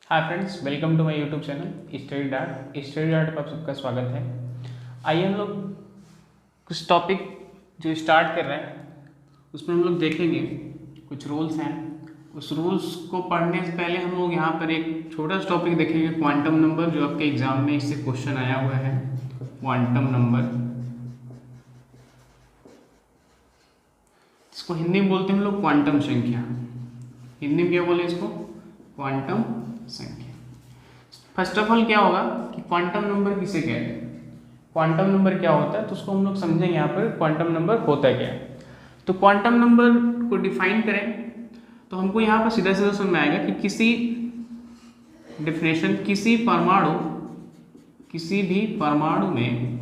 Hi friends, welcome to my YouTube channel study dart पर आप सबका स्वागत है। आइए हम लोग कुछ टॉपिक जो स्टार्ट कर रहे हैं उसमें हम लोग देखेंगे कुछ रूल्स हैं। उस रूल्स को पढ़ने से पहले हम लोग यहाँ पर एक छोटा सा टॉपिक देखेंगे, क्वांटम नंबर, जो आपके एग्जाम में इससे क्वेश्चन आया हुआ है। क्वांटम नंबर, इसको हिंदी में बोलते हैं हम लोग क्वांटम संख्या। हिंदी में क्या बोले इसको? क्वांटम संख्या। फर्स्ट ऑफ ऑल क्या होगा कि क्वांटम नंबर किसे कहते हैं, क्वांटम नंबर क्या होता है, तो उसको हम लोग समझेंगे यहाँ पर क्वांटम नंबर होता क्या है। तो क्वांटम नंबर को डिफाइन करें तो हमको यहाँ पर सीधा सीधा समझ में आएगा कि किसी डेफिनेशन, किसी भी परमाणु में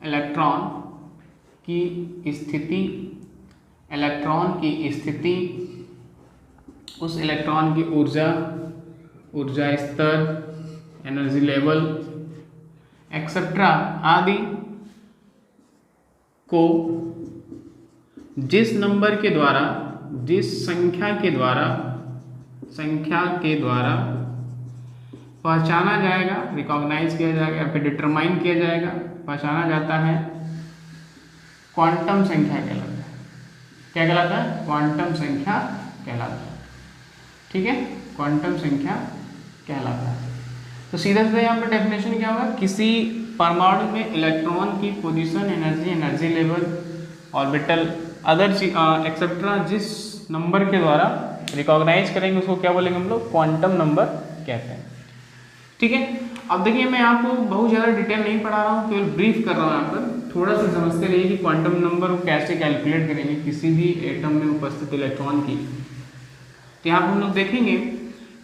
इलेक्ट्रॉन की स्थिति, उस इलेक्ट्रॉन की ऊर्जा स्तर, एनर्जी लेवल एक्सेट्रा आदि को जिस संख्या के द्वारा पहचाना जाएगा, रिकॉग्नाइज किया जाएगा या फिर डिटरमाइन किया जाएगा, पहचाना जाता है, क्वांटम संख्या कहलाता है। क्या कहलाता है? क्वांटम संख्या कहलाता है। ठीक है, क्वांटम संख्या कहलाता है। तो सीधा सीधा यहाँ पर डेफिनेशन क्या होगा? किसी परमाणु में इलेक्ट्रॉन की position, energy level, orbital, other etcetera जिस नंबर के द्वारा रिकॉग्नाइज करेंगे उसको क्या बोलेंगे हम लोग? क्वांटम नंबर कहते हैं। ठीक है, अब देखिए मैं आपको बहुत ज़्यादा डिटेल नहीं पढ़ा रहा हूँ, केवल ब्रीफ कर रहा हूँ। यहाँ पर थोड़ा सा समझते रहिए कि क्वांटम नंबर को कैसे कैलकुलेट करेंगे किसी भी एटम में उपस्थित इलेक्ट्रॉन की। तो यहाँ पर हम लोग देखेंगे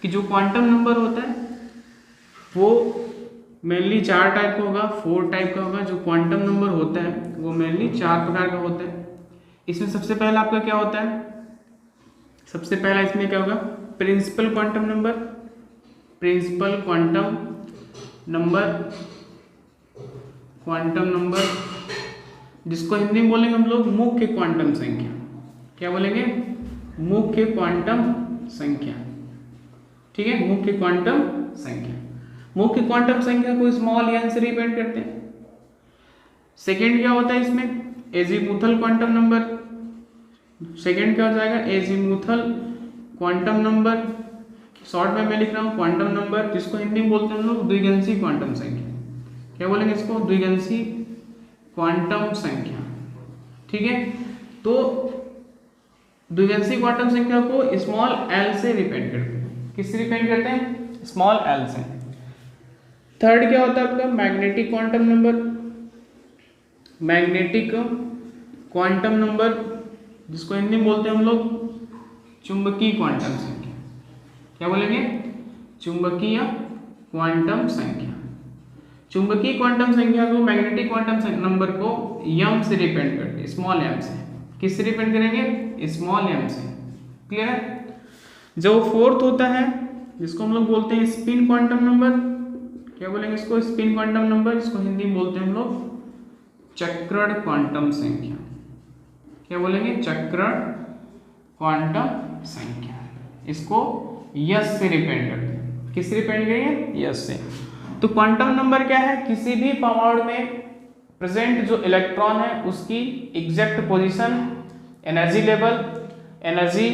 कि जो क्वांटम नंबर होता है वो मेनली 4 टाइप का होगा, 4 टाइप का होगा। जो क्वांटम नंबर होता है वो मेनली 4 प्रकार का होता है। इसमें सबसे पहला आपका क्या होता है? सबसे पहला इसमें क्या होगा? प्रिंसिपल क्वांटम नंबर, जिसको हिंदी में बोलेंगे हम लोग मुख्य क्वांटम संख्या। क्या बोलेंगे? मुख्य क्वांटम संख्या। ठीक है, मुख्य क्वांटम संख्या को स्मॉल एन से रिप्रेजेंट करते हैं। सेकेंड क्या होता है इसमें? Azimuthal quantum number. सेकेंड क्या हो जाएगा? Azimuthal quantum number. शॉर्ट में मैं लिख रहा हूँ क्वांटम नंबर, जिसको हिंदी में बोलते हैं हम लोग द्विगंशी क्वांटम संख्या। क्या बोलेंगे इसको? द्विगंशी क्वांटम संख्या। ठीक है, तो द्विगंशी क्वांटम संख्या को स्मॉल एल से रिप्रेजेंट करते हैं। किससे रिप्रेजेंट करते हैं? स्मॉल एल से। थर्ड क्या होता है आपका? मैग्नेटिक क्वांटम नंबर, जिसको हिंदी में बोलते हैं हम लोग चुंबकीय क्वांटम संख्या। क्या बोलेंगे? चुंबकीय क्वांटम संख्या। चुंबकीय क्वांटम संख्या को, मैग्नेटिक क्वांटम नंबर को यम से रिप्रेजेंट करते हैं, स्मॉल एम से। किससे रिप्रेजेंट करेंगे? स्मॉल एम से। क्लियर है? जो फोर्थ होता है जिसको हम लोग बोलते हैं स्पिन क्वांटम नंबर। क्या बोलेंगे इसको? स्पिन क्वांटम नंबर, जिसको हिंदी में बोलते हैं हम लोग चक्रण क्वांटम संख्या। क्या बोलेंगे? चक्रण क्वांटम संख्या। इसको यस से रिप्रेजेंट करते हैं। किससे रिप्रेजेंट करेंगे? यस से। तो क्वांटम नंबर क्या है? किसी भी परमाणु में प्रेजेंट जो इलेक्ट्रॉन है उसकी exact position, energy level, energy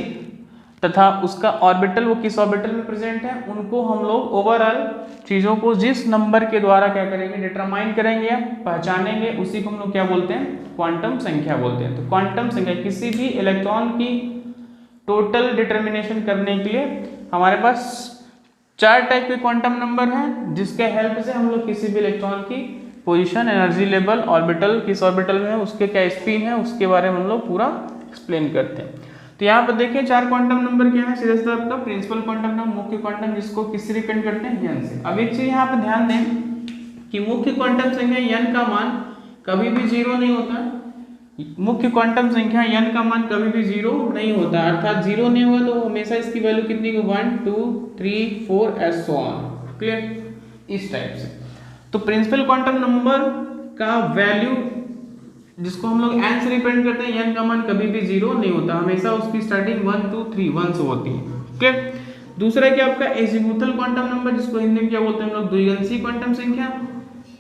तथा उसका ऑर्बिटल, वो किस ऑर्बिटल में प्रेजेंट है, उनको हम लोग ओवरऑल चीज़ों को जिस नंबर के द्वारा क्या करेंगे? डिटरमाइन करेंगे, पहचानेंगे, उसी को हम लोग क्या बोलते हैं? क्वांटम संख्या बोलते हैं। तो क्वांटम संख्या किसी भी इलेक्ट्रॉन की टोटल डिटर्मिनेशन करने के लिए हमारे पास 4 टाइप के क्वांटम नंबर हैं, जिसके हेल्प से हम लोग किसी भी इलेक्ट्रॉन की पोजीशन, एनर्जी लेवल, ऑर्बिटल, किस ऑर्बिटल में है, उसके क्या स्पिन है, उसके बारे में हम लोग पूरा एक्सप्लेन करते हैं। तो यहाँ पर देखिए 4 क्वांटम नंबर क्या है? सीधा सीधा आपका प्रिंसिपल क्वांटम नंबर, मुख्य क्वांटम, जिसको किससे रिप्रेजेंट करते हैं? एन से। अब एक चीज यहाँ पर ध्यान दें कि मुख्य क्वांटम संख्या एन का मान कभी भी 0 नहीं होता। मुख्य क्वांटम संख्या एन का मान कभी भी 0 नहीं होता, अर्थात 0 नहीं होगा तो हमेशा इसकी वैल्यू कितनी हो? 1 2 3 4 एंड सो ऑन। क्लियर? इस टाइप से। तो प्रिंसिपल क्वांटम नंबर का वैल्यू, जिसको हम लोग एन से रिप्रेजेंट करते हैं, एन का मान कभी भी 0 नहीं होता, हमेशा उसकी स्टार्टिंग 1 2 3 1 से होती है। क्लियर? दूसरा क्या आपका एजीमुथल क्वांटम नंबर, जिसको हिंदी में क्या बोलते हैं हम लोग, द्विअंशी क्वांटम संख्या।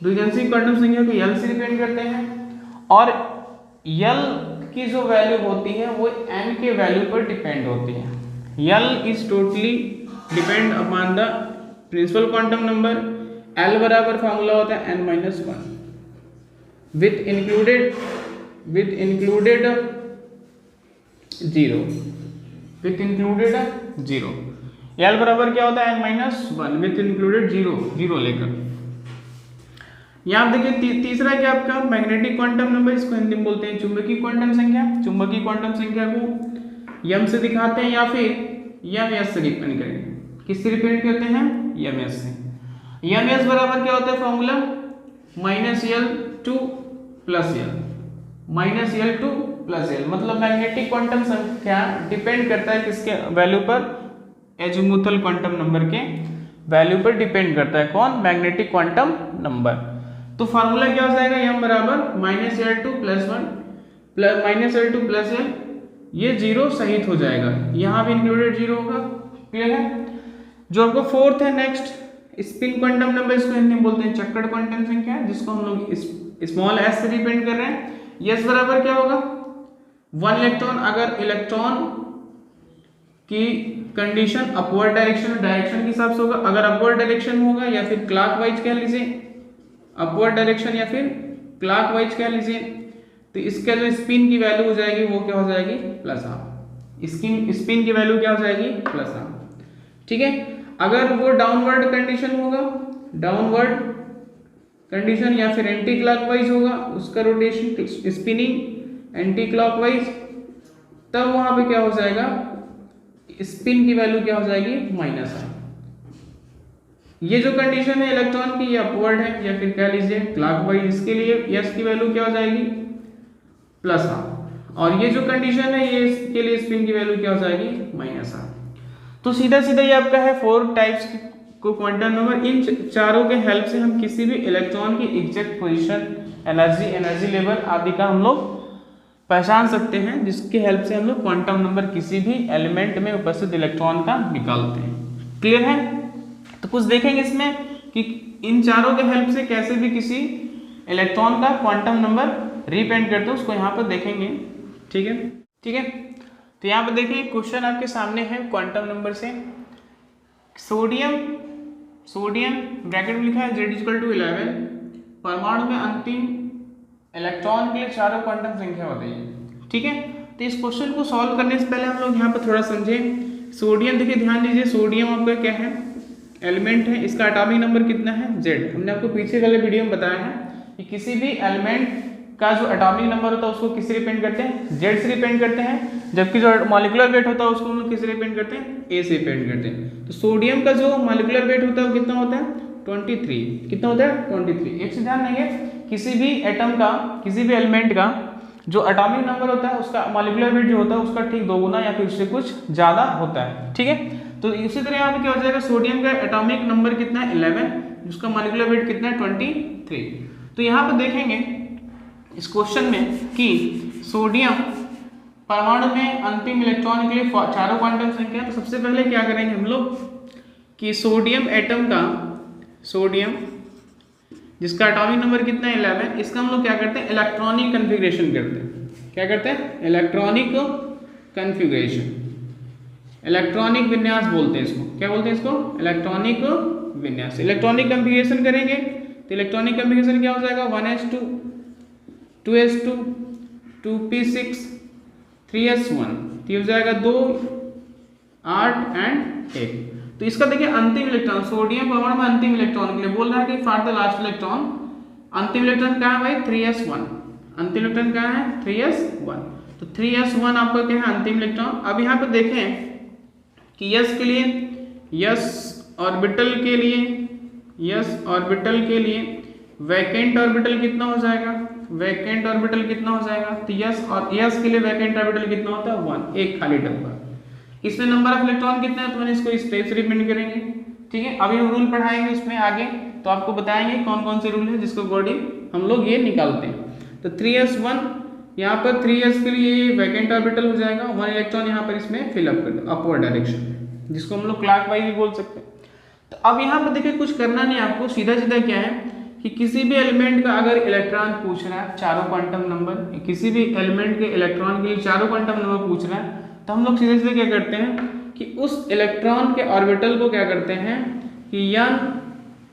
द्विअंशी क्वांटम संख्या को यल से रिप्रेजेंट करते हैं, और यल की जो वैल्यू होती है वो n के वैल्यू पर डिपेंड होती है। L is totally depend upon the principal quantum number. L बराबर फॉर्मूला होता है n-1 with included zero. L बराबर क्या होता है n-1 विथ इंक्लूडेड जीरो लेकर। यहाँ देखिए तीसरा क्या आपका मैग्नेटिक क्वांटम नंबर, इसको हिंदी में बोलते हैं चुंबकीय क्वांटम संख्या। चुंबकीय क्वांटम संख्या को यम से दिखाते हैं या फिर यम एस से रिप्रेजेंट करेंगे। किससे रिप्रेजेंट करते हैं, यम एस से। यम एस बराबर क्या होता है फॉर्मूला, -L2 + L, मतलब मैग्नेटिक क्वांटम संख्या डिपेंड करता है किसके वैल्यू पर, एजीमुथल क्वांटम नंबर के वैल्यू पर डिपेंड करता है। कौन, मैग्नेटिक क्वांटम नंबर। तो फार्मूला क्या हो जाएगा, m बराबर -L2 + L, ये जीरो सहित हो जाएगा, यहाँ भी इंक्लूडेड जीरो होगा। क्लियर है। जो आपको फोर्थ है नेक्स्ट स्पिन क्वांटम नंबर, इसको हिंदी में बोलते हैं चक्कर क्वांटम संख्या, जिसको हम लोग स्मॉल s से डिपेंड कर रहे हैं। s बराबर क्या होगा, 1 इलेक्ट्रॉन। अगर इलेक्ट्रॉन की कंडीशन अपवर्ड डायरेक्शन के हिसाब से होगा, अगर अपवर्ड डायरेक्शन होगा या फिर क्लॉकवाइज कह लीजिए, अपवर्ड डायरेक्शन या फिर क्लॉकवाइज कह लीजिए, तो इसका जो स्पिन की वैल्यू हो जाएगी वो क्या हो जाएगी, +12। स्पिन की वैल्यू क्या हो जाएगी, +12। ठीक है। अगर वो डाउनवर्ड कंडीशन होगा, डाउनवर्ड कंडीशन या फिर एंटी क्लॉकवाइज होगा, उसका रोटेशन स्पिनिंग एंटी क्लॉकवाइज, तब वहां पे क्या हो जाएगा, स्पिन की वैल्यू क्या हो जाएगी, -1। ये जो कंडीशन है इलेक्ट्रॉन की, ये अपवर्ड है या फिर कह लीजिए क्लॉकवाइज, इसके लिए s की वैल्यू क्या हो जाएगी, +1। और ये जो कंडीशन है ये इसके लिए स्पिन की वैल्यू क्या हो जाएगी, -1। तो सीधा ये आपका है 4 टाइप्स को क्वांटम नंबर। इन चारों के हेल्प से हम किसी भी इलेक्ट्रॉन की एग्जैक्ट पोजीशन, एनर्जी लेवल आदि का हम लोग पहचान सकते हैं, जिसके हेल्प से हम लोग क्वांटम नंबर किसी भी एलिमेंट में उपस्थित इलेक्ट्रॉन का निकालते हैं। क्लियर है। तो कुछ देखेंगे इसमें कि इन चारों के हेल्प से कैसे भी किसी इलेक्ट्रॉन का क्वांटम नंबर रिप्रेजेंट करते हैं, उसको यहाँ पर देखेंगे। ठीक है। तो यहाँ पर देखिए क्वेश्चन आपके सामने है क्वांटम नंबर से। सोडियम ब्रैकेट में लिखा है Z=11, परमाणु में अंतिम इलेक्ट्रॉन के लिए चारों क्वांटम संख्या बताइए। ठीक है। तो इस क्वेश्चन को सॉल्व करने से पहले हम लोग यहाँ पर थोड़ा समझें। सोडियम, देखिए ध्यान दीजिए, सोडियम आपका क्या है, एलिमेंट है, इसका एटॉमिक नंबर कितना है, Z। हमने आपको पीछे वाले वीडियो में बताया है कि किसी भी एलिमेंट का जो एटॉमिक नंबर होता है उसको किससे रिप्रेजेंट करते हैं, Z से रिप्रेजेंट करते हैं, जबकि जो मॉलिक्यूलर वेट होता है उसको हम लोग किससे रिप्रेजेंट करते हैं, A से रिप्रेजेंट करते हैं। तो सोडियम का जो मॉलिक्यूलर वेट होता है वो कितना होता है, 23। कितना होता है, 23। एक से ध्यान देंगे, किसी भी एटम का, किसी भी एलिमेंट का जो एटॉमिक नंबर होता है उसका मॉलिक्यूलर वेट जो होता है उसका ठीक 2 गुना या फिर उससे कुछ ज़्यादा होता है। ठीक है। तो इसी तरह यहाँ पे क्या हो जाएगा, सोडियम का एटॉमिक नंबर कितना है, 11, जिसका मॉलिक्यूलर वेट कितना है, 23। तो यहाँ पर देखेंगे इस क्वेश्चन में कि सोडियम परमाणु में अंतिम इलेक्ट्रॉन के लिए चारों क्वांटम संख्या। तो सबसे पहले क्या करेंगे हम लोग कि सोडियम एटम का, सोडियम जिसका एटॉमिक नंबर कितना है, 11, इसका हम लोग क्या करते हैं, इलेक्ट्रॉनिक कन्फिगरेशन करते हैं। क्या करते हैं, इलेक्ट्रॉनिक कन्फिगरेशन, इलेक्ट्रॉनिक विन्यास बोलते हैं इसको। क्या बोलते हैं इसको, इलेक्ट्रॉनिक विन्यास। इलेक्ट्रॉनिक कन्फिगरेशन करेंगे तो इलेक्ट्रॉनिक कन्फिगरेशन क्या हो जाएगा, 1s2 2s2 2p6 3s1, तो हो जाएगा 2 8 और 1। तो इसका देखिए अंतिम इलेक्ट्रॉन, सोडियम परमाणु में अंतिम इलेक्ट्रॉन के लिए बोल रहा है कि फॉर द लास्ट इलेक्ट्रॉन, अंतिम इलेक्ट्रॉन कहाँ है भाई, 3s1। अंतिम इलेक्ट्रॉन कहाँ है, 3s1। तो 3s1 आपका क्या है, अंतिम इलेक्ट्रॉन। अब यहाँ पर देखें कि s के लिए, s ऑर्बिटल के लिए वैकेंट ऑर्बिटल कितना हो जाएगा, वैकेंट ऑर्बिटल कितना हो जाएगा, तो s के लिए वैकेंट ऑर्बिटल कितना होता है, 1, एक खाली डब्बा। इसमें नंबर ऑफ इलेक्ट्रॉन कितना है, तो मैंने इसको इस टाइप से रिप्रेजेंट करेंगे। ठीक है। अभी हम रूल पढ़ाएंगे उसमें आगे, तो आपको बताएंगे कौन कौन से रूल है जिसको अकॉर्डिंग हम लोग ये निकालते हैं। तो 3s1 यहाँ पर 3s के लिए वैकेंट ऑर्बिटल हो जाएगा, 1 इलेक्ट्रॉन यहाँ पर इसमें फिलअप कर दो अपवर्ड डायरेक्शन। जिसको हम लोग क्लॉकवाइज भी बोल सकते हैं। तो अब यहाँ पर देखिए कुछ करना नहीं आपको, सीधा सीधा क्या है कि किसी भी एलिमेंट का अगर इलेक्ट्रॉन पूछ रहा है, चारों क्वांटम नंबर, किसी भी एलिमेंट के इलेक्ट्रॉन के लिए चारों क्वांटम नंबर पूछ रहा है, तो हम लोग सीधे सीधे क्या करते हैं कि उस इलेक्ट्रॉन के ऑर्बिटल को क्या करते हैं कि n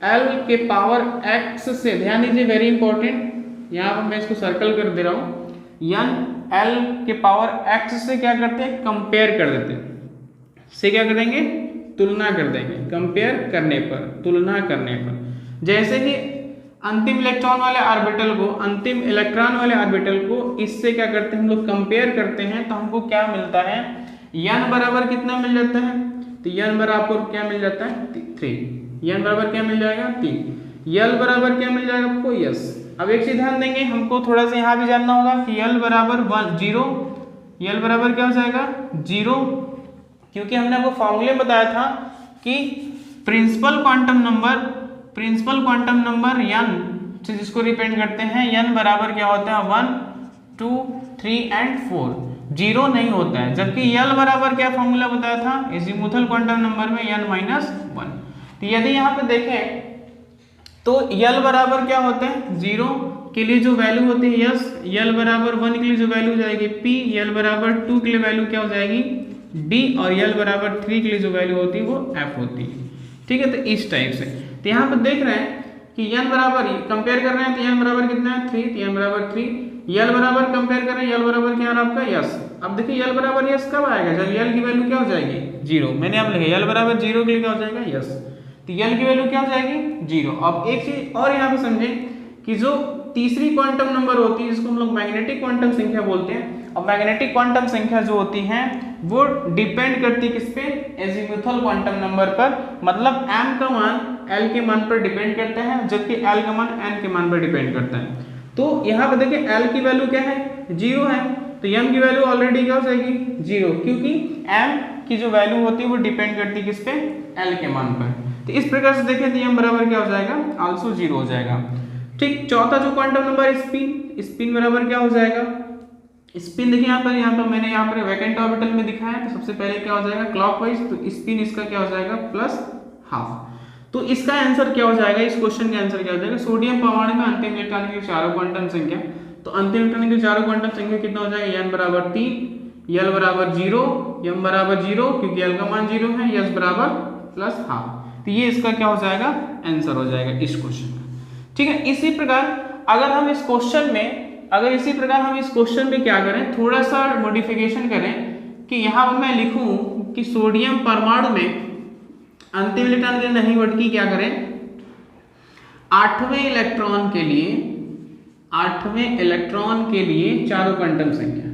l के पावर x से, ध्यान दीजिए वेरी इंपॉर्टेंट, यहाँ पर मैं इसको सर्कल कर दे रहा हूँ, n l के पावर x से क्या करते हैं, कंपेयर कर देते हैं, से क्या करेंगे, तुलना कर देंगे, कंपेयर करने पर, तुलना करने पर। जैसे कि अंतिम इलेक्ट्रॉन वाले ऑर्बिटल को, अंतिम इलेक्ट्रॉन वाले ऑर्बिटल को इससे क्या करते हैं हम लोग, कंपेयर करते हैं, तो हमको क्या मिलता है, n बराबर कितना मिल जाता है, तो n बराबर क्या मिल जाता है 3, n बराबर क्या मिल जाएगा 3, l बराबर क्या मिल जाएगा आपको यस। अब एक चीज ध्यान देंगे, हमको थोड़ा सा यहाँ भी जानना होगा कि l बराबर 0, l बराबर क्या हो जाएगा 0, क्योंकि हमने आपको फॉर्मूले बताया था कि प्रिंसिपल क्वांटम नंबर n से जिसको रिप्रेजेंट करते हैं, n बराबर क्या होता है 1, 2, 3 एंड 4, 0 नहीं होता है। जबकि l बराबर क्या फॉर्मूला बताया था, एजीमुथल क्वांटम नंबर में n माइनस 1। तो यदि यहाँ पे देखें तो l बराबर क्या होता है 0 के लिए जो वैल्यू होती है यस, l बराबर 1 के लिए जो वैल्यू हो जाएगी p, l बराबर 2 के लिए वैल्यू क्या हो जाएगी d, और l बराबर 3 के लिए जो वैल्यू होती है वो f होती है। ठीक है, तो इस टाइप से। तो यहाँ पर देख रहे हैं कि n बराबर कंपेयर कर रहे हैं, तो n बराबर कितना है 3, तो n बराबर 3, l बराबर कंपेयर कर रहे हैं, l बराबर क्या है आपका यस। अब देखिए l बराबर यस कब आएगा, जब l की वैल्यू क्या हो जाएगी 0, मैंने आप लिखा l बराबर 0 के लिए क्या हो जाएगा यस, तो l की वैल्यू क्या हो जाएगी 0। अब एक चीज और यहाँ पे समझें कि जो तीसरी क्वांटम नंबर होती है जिसको हम लोग मैग्नेटिक क्वांटम संख्या बोलते हैं, और मैग्नेटिक क्वांटम संख्या जो होती है वो डिपेंड करती है किस पे, एजीमुथल क्वांटम नंबर पर, मतलब m का मान l के मान पर डिपेंड करता है, जबकि l का मान n के मान पर डिपेंड करता है। तो यहाँ पे देखिए l की वैल्यू क्या है 0 है, तो m की वैल्यू ऑलरेडी क्या हो जाएगी 0, क्योंकि m की जो वैल्यू होती है वो डिपेंड करती है किस पे, l के मान पर। तो इस प्रकार से देखें तो m बराबर क्या हो जाएगा आल्सो 0 हो जाएगा। ठीक, चौथा जो क्वांटम नंबर स्पिन, स्पिन बराबर क्या हो जाएगा, स्पिन देखिए यहाँ पर मैंने यहाँ पर वैकेंट ऑर्बिटल में दिखाया है, तो सबसे पहले क्या हो जाएगा क्लॉकवाइज, तो स्पिन इसका क्या हो जाएगा +½ तो इसका आंसर क्या हो जाएगा, इस क्वेश्चन का आंसर क्या हो जाएगा, सोडियम परमाणु में अंतिम इलेक्ट्रॉन की चारों क्वांटम संख्या, तो अंतिम इलेक्ट्रॉन की चारों क्वांटम संख्या कितना हो जाएगा, n बराबर 3, l बराबर 0, m बराबर 0 क्योंकि l का मान 0 है, s बराबर +½ तो ये इसका क्या हो जाएगा आंसर हो जाएगा इस क्वेश्चन का। ठीक है, इसी प्रकार अगर हम इस क्वेश्चन में क्या करें, थोड़ा सा मॉडिफिकेशन करें कि यहाँ पर मैं लिखूं कि सोडियम परमाणु में अंतिम इलेक्ट्रॉन के लिए नहीं बल्कि क्या करें, 8वें इलेक्ट्रॉन के लिए चारों क्वांटम संख्या।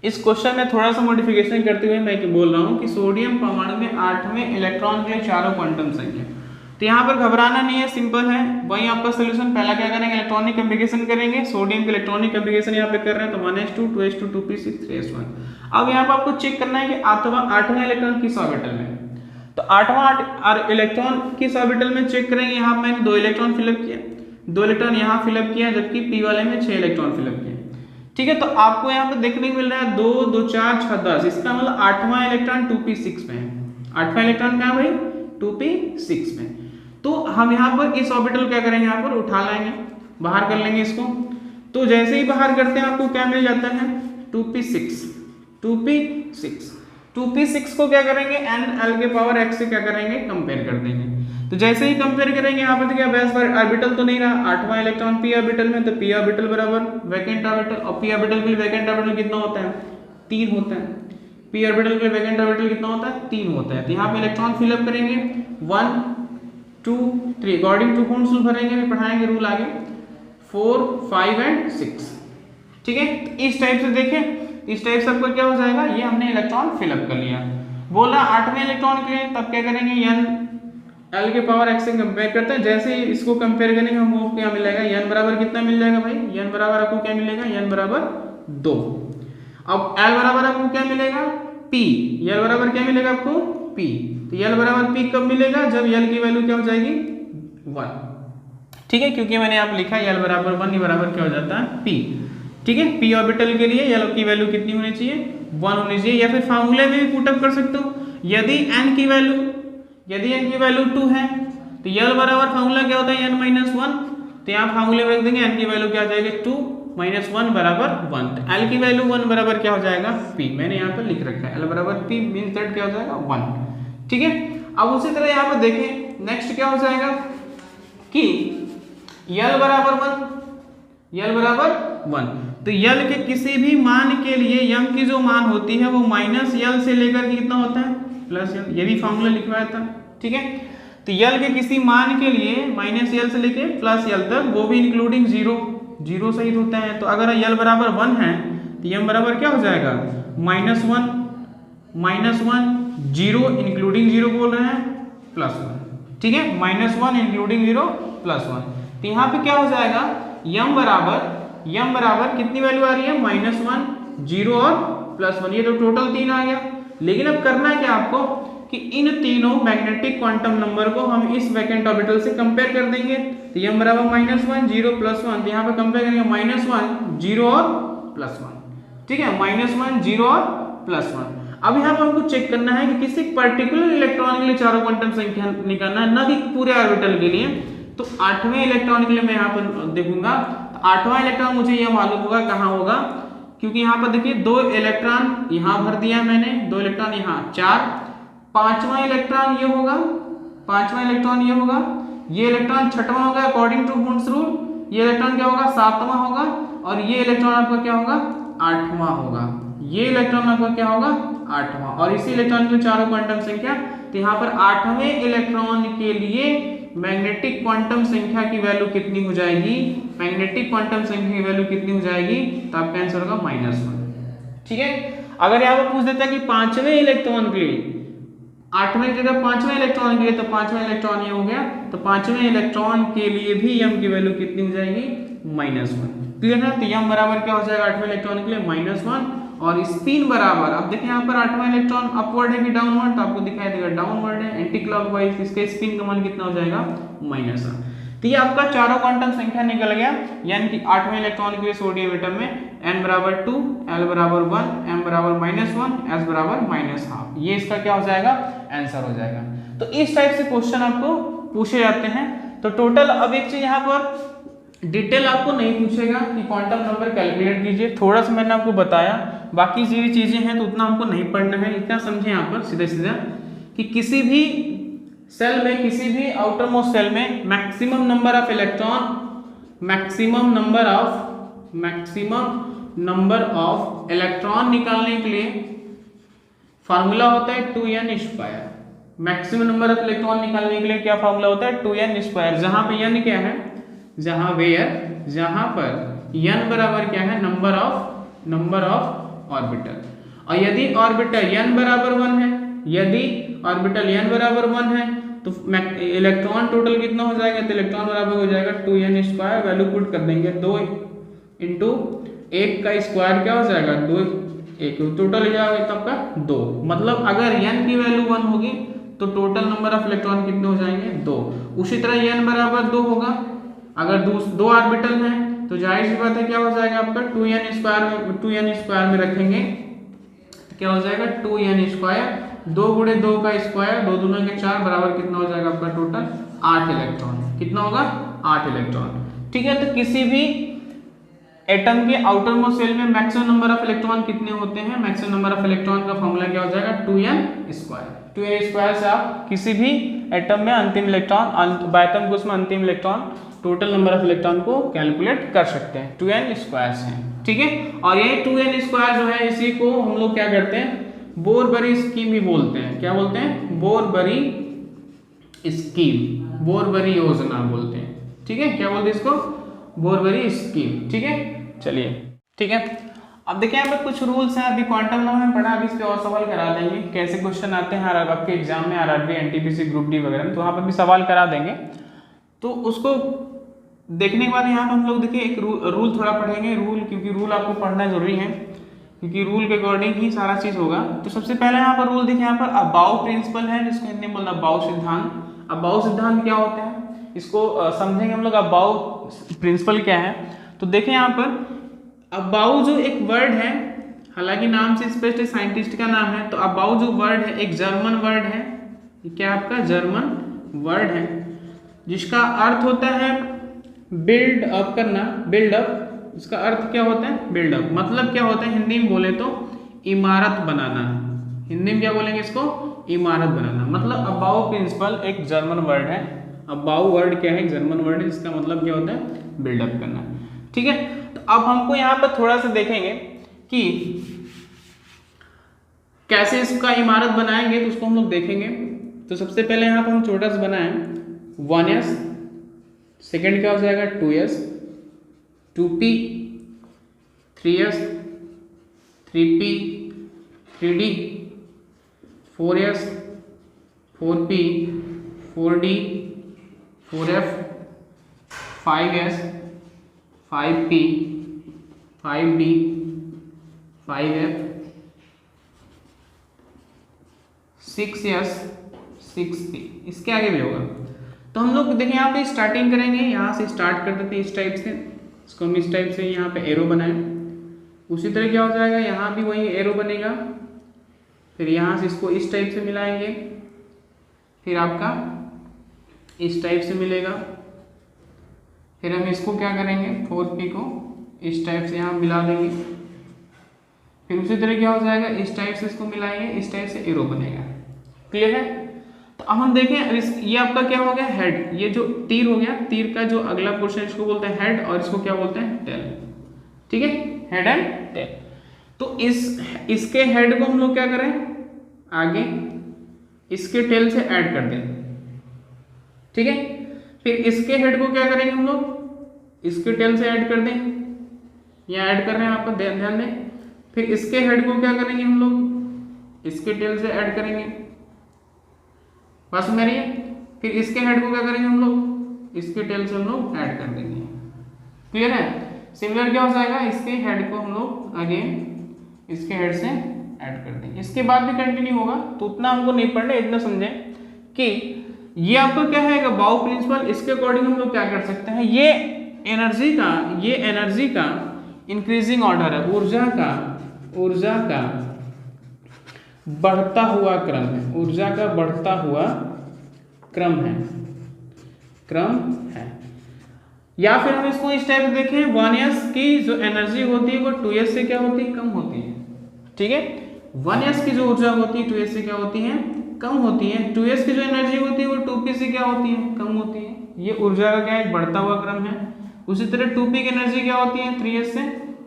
इस क्वेश्चन में थोड़ा सा मॉडिफिकेशन करते हुए मैं बोल रहा हूँ कि सोडियम परमाणु में 8वें इलेक्ट्रॉन के लिए चारों क्वांटम संख्या। तो यहाँ पर घबराना नहीं है, सिंपल है, वही आपका सोल्यूशन। पहला क्या करेंगे, इलेक्ट्रॉनिक कॉन्फ़िगरेशन करेंगे, सोडियम के इलेक्ट्रॉनिक कॉन्फ़िगरेशन यहाँ पे कर रहे हैं, तो 1s2 2s2 2p6 3s1। अब यहाँ पर आपको चेक करना है कि 8वां इलेक्ट्रॉन किस ऑर्बिटल में, तो 8वां इलेक्ट्रॉन किस ऑर्बिटल में चेक करेंगे। यहाँ मैंने 2 इलेक्ट्रॉन फिलअप किया, 2 इलेक्ट्रॉन यहाँ फिलअप किया, जबकि p वाले में 6 इलेक्ट्रॉन फिलअप किया। ठीक है, तो आपको यहाँ पे देखने को मिल रहा है 2 2 4 6 10, इसका मतलब 8वां इलेक्ट्रॉन 2p6 में है। 8वां इलेक्ट्रॉन कहाँ भाई 2p6 में। तो हम यहाँ पर इस ऑर्बिटल क्या करेंगे, यहाँ पर उठा लाएंगे, बाहर कर लेंगे इसको। तो जैसे ही बाहर करते हैं आपको क्या मिल जाता है 2p6 2p6 को क्या करेंगे n l के पावर x से क्या करेंगे कंपेयर कर देंगे। तो जैसे ही कंपेयर करेंगे यहाँ पर क्या बेस ऑर्बिटल तो नहीं रहा, 8वां इलेक्ट्रॉन p ऑर्बिटल में, तो p ऑर्बिटल बराबर वैकेंट ऑर्बिटल, और p ऑर्बिटल के लिए वैकेंट ऑर्बिटल कितना होता है 3 होता है। p ऑर्बिटल के लिए वैकेंट ऑर्बिटल कितना होता है 3 होता है। तो यहाँ पे इलेक्ट्रॉन फिलअप करेंगे 1 2 3 अकॉर्डिंग टू कौन सा भरेंगे, भी पढ़ाएंगे रूल आगे, 4 5 एंड 6। ठीक है, तो इस टाइप से देखें, इस टाइप से आपको क्या हो जाएगा, ये हमने इलेक्ट्रॉन फिलअप कर लिया। बोला 8वें इलेक्ट्रॉन के लिए, तब क्या करेंगे n l के पावर x से कंपेयर करते हैं। जैसे ही इसको कंपेयर करेंगे हमको क्या मिलेगा, n बराबर कितना मिल जाएगा भाई, n बराबर आपको क्या मिलेगा, n बराबर 2। अब l बराबर आपको क्या मिलेगा p, l बराबर क्या मिलेगा आपको p। तो l बराबर p कब मिलेगा, जब l की वैल्यू क्या हो जाएगी 1। ठीक है, क्योंकि मैंने आप लिखा l बराबर 1 बराबर क्या हो जाता है p। ठीक है, p ऑर्बिटल के लिए l की वैल्यू कितनी होनी चाहिए 1 होनी चाहिए, या फिर फार्मूले में भी पुटअप कर सकते हो। यदि n की वैल्यू 2 है तो L बराबर फार्मूला क्या होता है n माइनस 1, तो यहाँ फार्मूले में रख देंगे n की वैल्यू क्या आ जाएगी 2 माइनस 1 बराबर 1, तो L की वैल्यू 1 बराबर क्या हो जाएगा P, मैंने यहाँ पर लिख रखा है L बराबर P मीन्स दैट क्या हो जाएगा 1। ठीक है, अब उसी तरह यहाँ पर देखें नेक्स्ट क्या हो जाएगा कि L बराबर 1, तो L के किसी भी मान के लिए m की जो मान होती है वो माइनस L से लेकर के कितना होता है प्लस L, ये भी फॉर्मूला लिखवाया था। ठीक है, तो L के किसी मान के लिए माइनस L से लेके प्लस L तक, वो भी इंक्लूडिंग जीरो सहित होता है। तो अगर L बराबर 1 है तो m बराबर क्या हो जाएगा -1 जीरो इंक्लूडिंग जीरो बोल रहे हैं +1। ठीक है, -1 इंक्लूडिंग जीरो +1, तो यहाँ पे क्या हो जाएगा m बराबर कितनी वैल्यू आ रही है -1 0 और +1, ये तो टोटल 3 आ गया। लेकिन अब करना है क्या आपको कि इन तीनों मैग्नेटिक क्वांटम नंबर को हम इस वैकेंट ऑर्बिटल से कंपेयर कर देंगे। तो m बराबर -1 0 +1, तो यहाँ पे कंपेयर करेंगे -1 0 और +1। ठीक है, -1 0 और +1। अब यहाँ पर हमको चेक करना है कि किसी पर्टिकुलर इलेक्ट्रॉन के लिए चारों क्वांटम संख्या निकालना है, ना कि पूरे ऑर्बिटल के लिए। तो 8वें इलेक्ट्रॉन के लिए मैं यहाँ पर देखूंगा, तो 8वां इलेक्ट्रॉन मुझे यह मालूम होगा कहाँ होगा, क्योंकि यहाँ पर देखिए 2 इलेक्ट्रॉन यहाँ भर दिया मैंने, 2 इलेक्ट्रॉन यहाँ 4, 5वां इलेक्ट्रॉन ये होगा, 5वां इलेक्ट्रॉन ये होगा, ये इलेक्ट्रॉन 6वां होगा अकॉर्डिंग टू वुंड्स रूल, ये इलेक्ट्रॉन क्या होगा 7वां होगा, और ये इलेक्ट्रॉन आपका क्या होगा 8वां होगा, ये इलेक्ट्रॉन आपका क्या होगा 8वां, और इसी इलेक्ट्रॉन की चारों क्वांटम संख्या। तो यहाँ पर 8वें इलेक्ट्रॉन के लिए मैग्नेटिक क्वांटम संख्या की वैल्यू कितनी हो जाएगी, मैग्नेटिक क्वांटम संख्या की वैल्यू कितनी हो जाएगी, तो आपका आंसर होगा -1। ठीक है, अगर यहाँ पर पूछ देता है कि 5वें इलेक्ट्रॉन के लिए, 8वें की जगह 5वें इलेक्ट्रॉन के लिए, तो 5वां इलेक्ट्रॉन ये हो गया, तो 5वें इलेक्ट्रॉन के लिए भी m की वैल्यू कितनी हो जाएगी -1। क्लियर है, तो m बराबर क्या हो जाएगा 8वें इलेक्ट्रॉन के लिए -1, और स्पिन बराबर, अब देखिए यहाँ पर 8वां इलेक्ट्रॉन अपवर्ड है कि डाउनवर्ड, तो आपको दिखाई देगा डाउनवर्ड है, एंटी क्लॉकवाइज, इसके स्पिन का मान कितना हो जाएगा -1। तो ये आपका चारों क्वांटम संख्या निकल गया, यानी कि 8वें इलेक्ट्रॉन के लिए सोडियम एटम में n बराबर 2, l बराबर 1, m बराबर -1, s बराबर -12, ये इसका क्या हो जाएगा आंसर हो जाएगा। तो इस टाइप से क्वेश्चन आपको पूछे जाते हैं। तो टोटल, अब एक चीज यहाँ पर डिटेल आपको नहीं पूछेगा कि क्वांटम नंबर कैलकुलेट कीजिए, थोड़ा सा मैंने आपको बताया, बाकी जो चीजें हैं तो उतना हमको नहीं पढ़ना है। इतना समझे यहाँ पर सीधा कि किसी भी सेल में, किसी भी आउटर मोस्ट सेल में maximum number of electron, maximum number of electron निकालने के लिए फार्मूला होता है 2n²। Maximum number of electron निकालने के लिए क्या फार्मूला होता है 2n², जहां पे n क्या है, जहां पर n बराबर क्या है नंबर ऑफ ऑर्बिटल, और यदि ऑर्बिटल n बराबर 1 है, यदि ऑर्बिटल n बराबर 1 है तो इलेक्ट्रॉन टोटल कितना हो जाएगा, तो इलेक्ट्रॉन बराबर हो जाएगा 2n², वैल्यू पुट कर देंगे 2 इंटू 1 का स्क्वायर क्या हो जाएगा 2, 1 टोटल हो जाएगा तब का 2, मतलब अगर n की वैल्यू 1 होगी तो टोटल नंबर ऑफ इलेक्ट्रॉन कितने हो जाएंगे 2। उसी तरह n बराबर 2 होगा, अगर दो ऑर्बिटल हैं तो जाहिर सी बात है क्या हो जाएगा आपका 2n² में रखेंगे क्या हो जाएगा 2n², 2 गुणे 2 का स्क्वायर, 2 दूना के 4 बराबर कितना हो जाएगा आपका टोटल 8 इलेक्ट्रॉन, कितना होगा 8 इलेक्ट्रॉन। ठीक है, तो किसी भी एटम के आउटर मोस्ट सेल में मैक्सिमम नंबर ऑफ इलेक्ट्रॉन कितने होते हैं, मैक्सिमम नंबर ऑफ इलेक्ट्रॉन का फॉर्मूला क्या हो जाएगा 2n²। 2n² से आप किसी भी एटम में अंतिम इलेक्ट्रॉन, बायतम कोश में अंतिम electron, total number of electron को कैलकुलेट कर सकते हैं 2n² से। ठीक है, और ये 2n² जो है इसी को हम लोग क्या करते हैं बोरबरी स्कीम भी बोलते हैं। क्या बोलते हैं बोरबरी स्कीम, बोरबरी योजना बोलते हैं। ठीक है, क्या बोलते हैं इसको बोरबरी स्कीम। ठीक है, चलिए ठीक है, अब देखिए यहाँ पे कुछ रूल्स हैं, अभी क्वांटम नंबर में पढ़ा, अभी इस पे और सवाल करा देंगे, कैसे क्वेश्चन आते हैं आपके एग्जाम में आरआरबी, एनटीपीसी, ग्रुप डी वगैरह में, तो वहाँ पर भी सवाल करा देंगे। तो उसको देखने के बाद यहाँ पर हम लोग देखिए एक रूल थोड़ा पढ़ेंगे, क्योंकि रूल आपको पढ़ना जरूरी है, क्योंकि रूल के अकॉर्डिंग ही सारा चीज होगा। तो सबसे पहले यहाँ पर रूल देखिए, यहाँ पर अबाउ प्रिंसिपल है, जिसको हिंदी में बोलना अबाउ सिद्धांत। अबाउ सिद्धांत क्या होता है इसको समझेंगे हम लोग। अबाउ प्रिंसिपल क्या है, तो देखें यहाँ पर अबाउ जो एक वर्ड है, हालांकि नाम से स्पष्ट साइंटिस्ट का नाम है। तो अबाउ जो वर्ड है एक जर्मन वर्ड है, ये क्या आपका जर्मन वर्ड है, जिसका अर्थ होता है बिल्ड अप करना, बिल्ड अप। इसका अर्थ क्या होता है बिल्ड अप, मतलब क्या होता है हिंदी में बोले तो इमारत बनाना। हिंदी में क्या बोलेंगे इसको, इमारत बनाना। मतलब अबाउ प्रिंसिपल एक जर्मन वर्ड है, अबाउ वर्ड क्या है जर्मन वर्ड है, जिसका मतलब क्या होता है बिल्डअप करना। ठीक है, तो अब हमको यहाँ पर थोड़ा सा देखेंगे कि कैसे इसका इमारत बनाएंगे, तो उसको हम लोग देखेंगे। तो सबसे पहले यहाँ पर हम छोटा सा बनाएं 1s, सेकेंड क्या हो जाएगा 2s, 2p, 3s, 3p, 3d, 4s, 4p, 4d, 4f, 5s, 5p, 5d, 5f, 6s, 6p। इसके आगे भी होगा। तो हम लोग देखें यहाँ पे स्टार्टिंग करेंगे, यहाँ से स्टार्ट कर देते हैं इस टाइप से, इसको हम इस टाइप से यहाँ पे एरो बनाएं। उसी तरह क्या हो जाएगा, यहाँ भी वही एरो बनेगा, फिर यहाँ से इसको इस टाइप से मिलाएंगे, फिर आपका इस टाइप से मिलेगा, फिर हम इसको क्या करेंगे 4p को इस टाइप से यहाँ मिला देंगे, फिर उसी तरह क्या हो जाएगा इस टाइप से इसको मिलाएंगे, इस टाइप से एरो बनेगा। क्लियर है? तो अब हम देखें ये आपका क्या हो गया हेड, ये जो तीर हो गया, तीर का जो अगला पोर्शन इसको बोलते हैं हेड, और इसको क्या बोलते हैं टेल। ठीक है, हेड एंड टेल। तो इसके हेड को हम लोग क्या करें आगे इसके टेल से ऐड कर दें। ठीक है, फिर इसके हेड को क्या करेंगे हम लोग इसके टेल से ऐड कर दें, यहाँ ऐड कर रहे हैं आपको ध्यान दें। फिर इसके हेड को क्या करेंगे हम लोग इसके टेल से ऐड करेंगे, बस मेरी। फिर इसके हेड को क्या करेंगे हम लोग इसके टेल से हम लोग ऐड कर देंगे। क्लियर है? सिमिलर क्या हो जाएगा, इसके हेड को हम लोग अगेन इसके हेड से ऐड कर देंगे। इसके बाद भी कंटिन्यू होगा, तो उतना हमको नहीं पढ़ना, इतना समझें कि ये आपका क्या है बाउ प्रिंसिपल। इसके अकॉर्डिंग हम लोग क्या कर सकते हैं, ये एनर्जी का इंक्रीजिंग ऑर्डर है, ऊर्जा का बढ़ता हुआ क्रम है, ऊर्जा का बढ़ता हुआ क्रम है। या फिर हम इसको इस टाइप से देखें 1s की जो एनर्जी होती है वो 2s से क्या होती है कम होती है। ठीक है, 1s की जो ऊर्जा होती है 2s से क्या होती है कम होती है। 2s की जो एनर्जी होती है वो 2p से क्या होती है कम होती है। ये ऊर्जा का क्या है बढ़ता हुआ क्रम है। उसी तरह 2p की एनर्जी क्या होती है 3s से